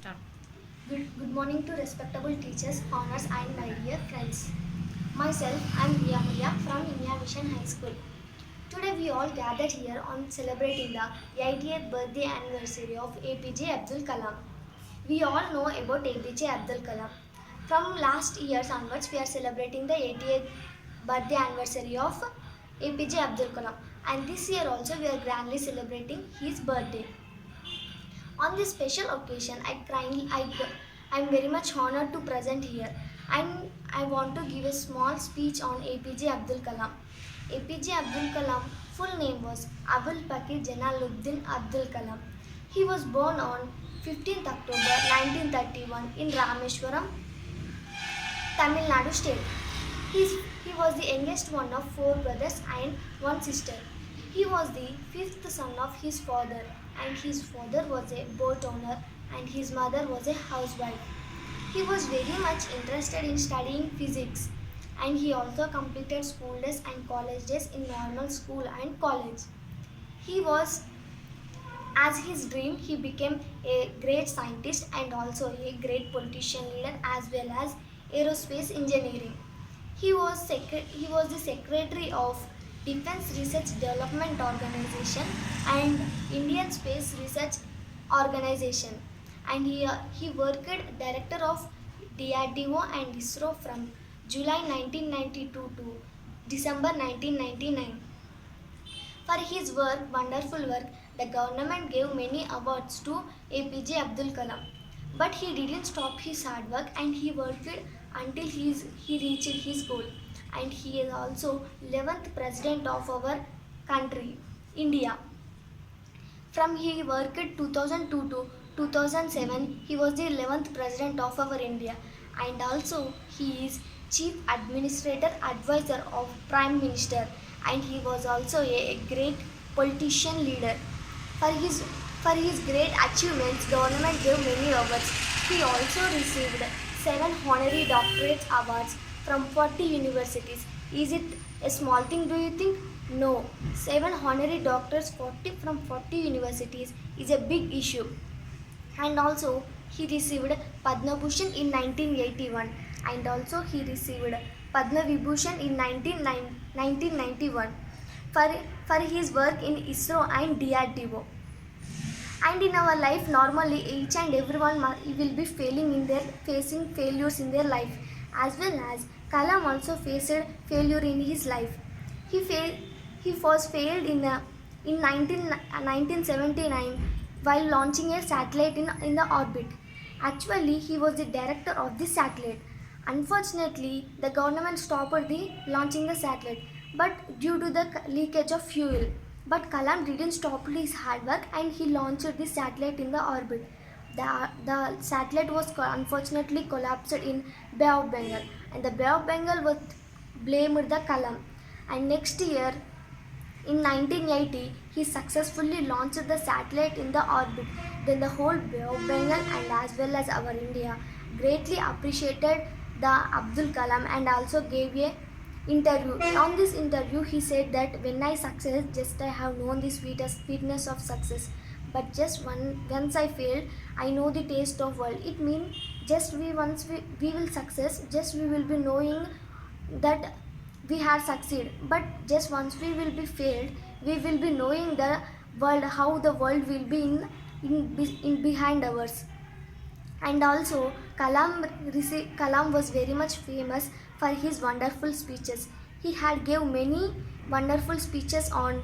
Start. Good morning to respectable teachers, honors and my dear friends. Myself, I am Riya Maria from India Mission High School. Today we all gathered here on celebrating the 80th birthday anniversary of APJ Abdul Kalam. We all know about APJ Abdul Kalam. From last years onwards, we are celebrating the 80th birthday anniversary of APJ Abdul Kalam. And this year also we are grandly celebrating his birthday. On this special occasion, I am very much honored to present here, and I want to give a small speech on APJ Abdul Kalam. APJ Abdul Kalam full name was Abul Pakir Jalaluddin Abdul Kalam. He was born on 15th October 1931 in Rameswaram, Tamil Nadu state. He was the youngest one of four brothers and one sister. He was the fifth son of his father, and his father was a boat owner and his mother was a housewife. He was very much interested in studying physics, and he also completed school days and college days in normal school and college. He was, as his dream, he became a great scientist and also a great politician leader as well as aerospace engineering. He was the secretary of Defense Research Development Organization and Indian Space Research Organization, and he worked director of DRDO and ISRO from July 1992 to December 1999. For his wonderful work, the government gave many awards to APJ Abdul Kalam. But he didn't stop his hard work and he worked until he reached his goal. And he is also 11th president of our country, India. From he worked 2002 to 2007, he was the 11th president of our India, and also he is chief administrator advisor of Prime Minister, and he was also a great politician leader. For his for his great achievements, government gave many awards. He also received 7 honorary doctorate awards from 40 universities. Is it a small thing, do you think? No. 7 honorary doctors 40 from 40 universities is a big issue. And also he received Padma Bhushan in 1981, and also he received Padma Vibhushan in 1991 for his work in ISRO and DRDO. And in our life, normally each and everyone will be facing failures in their life, as well as Kalam also faced failure in his life. He was failed in 1979 while launching a satellite in the orbit. Actually, he was the director of the satellite. Unfortunately, the government stopped the launching the satellite, but due to the leakage of fuel. But Kalam didn't stop his hard work and he launched the satellite in the orbit. The satellite was unfortunately collapsed in Bay of Bengal, and the Bay of Bengal was blamed the Kalam. And next year, in 1980, he successfully launched the satellite in the orbit. Then the whole Bay of Bengal and as well as our India greatly appreciated the Abdul Kalam and also gave a interview. On this interview, he said that when I succeed, just I have known the sweetness of success. But just once I failed, I know the taste of world. It means just we will success, just we will be knowing that we have succeed. But just once we will be failed, we will be knowing the world, how the world will be in behind ours. And also Kalam was very much famous for his wonderful speeches. He had gave many wonderful speeches on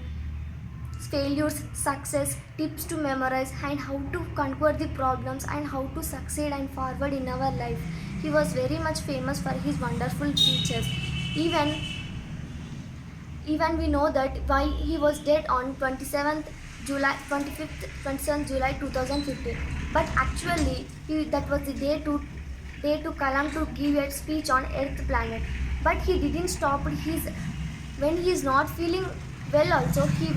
failures, success, tips to memorize, and how to conquer the problems and how to succeed and forward in our life. He was very much famous for his wonderful speeches. Even we know that why he was dead on 27th July 2015. But actually, that was the day to Kalam to give a speech on Earth planet. But he didn't stop when he is not feeling well also, he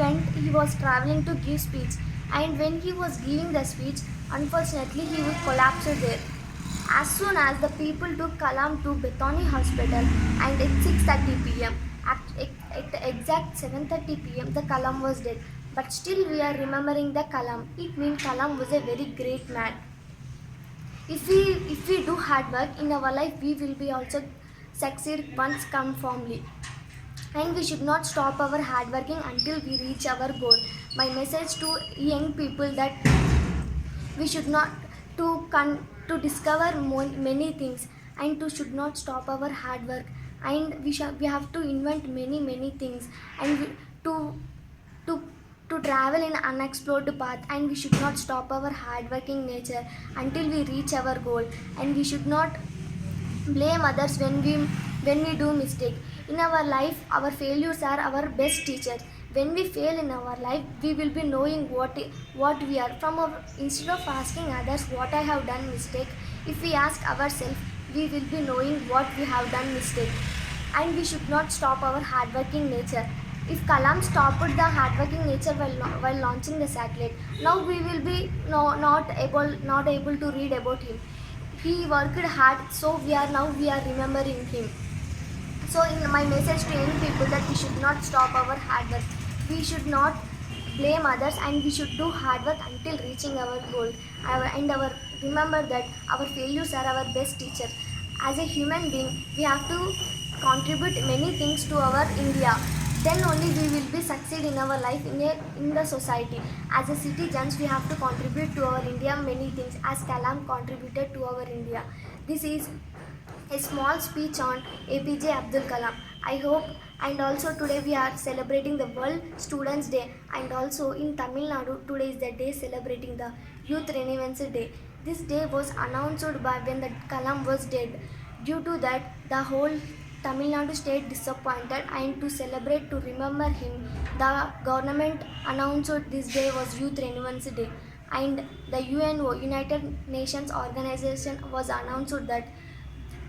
was traveling to give speech. And when he was giving the speech, unfortunately, he was collapsed there. As soon as the people took Kalam to Bethany Hospital, and at 6:30 p.m., at the exact 7:30 p.m., the Kalam was dead. But still we are remembering the Kalam. It means Kalam was a very great man. If we do hard work in our life, we will be also succeed once conformly. And we should not stop our hard working until we reach our goal. My message to young people that we should not to discover many things, and to should not stop our hard work, and we have to invent many things, and to to to travel in unexplored path, and we should not stop our hard working nature until we reach our goal. And we should not blame others when we do mistake. In our life, our failures are our best teachers. When we fail in our life, we will be knowing what we are from our. Instead of asking others what I have done mistake, if we ask ourselves, we will be knowing what we have done mistake. And we should not stop our hardworking nature. If Kalam stopped the hardworking nature while launching the satellite, now we will be not able to read about him. He worked hard, so we are remembering him. So in my message to young people, that we should not stop our hard work. We should not blame others, and we should do hard work until reaching our goal. And remember that our failures are our best teacher. As a human being, we have to contribute many things to our India. Then only we will be succeed in our life in the society. As a citizens, we have to contribute to our India many things, as Kalam contributed to our India. This is a small speech on APJ Abdul Kalam. I hope. And also today we are celebrating the World Students Day, and also in Tamil Nadu today is the day celebrating the Youth Remembrance Day. This day was announced by when the Kalam was dead. Due to that, the whole Tamil Nadu state disappointed, and to celebrate, to remember him, the government announced this day was Youth Remembrance Day. And the UNO, United Nations Organization, was announced that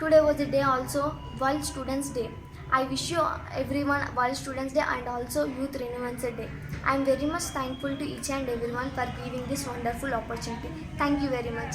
today was the day also World Students Day. I wish you everyone World Students Day and also Youth Remembrance Day. I am very much thankful to each and everyone for giving this wonderful opportunity. Thank you very much.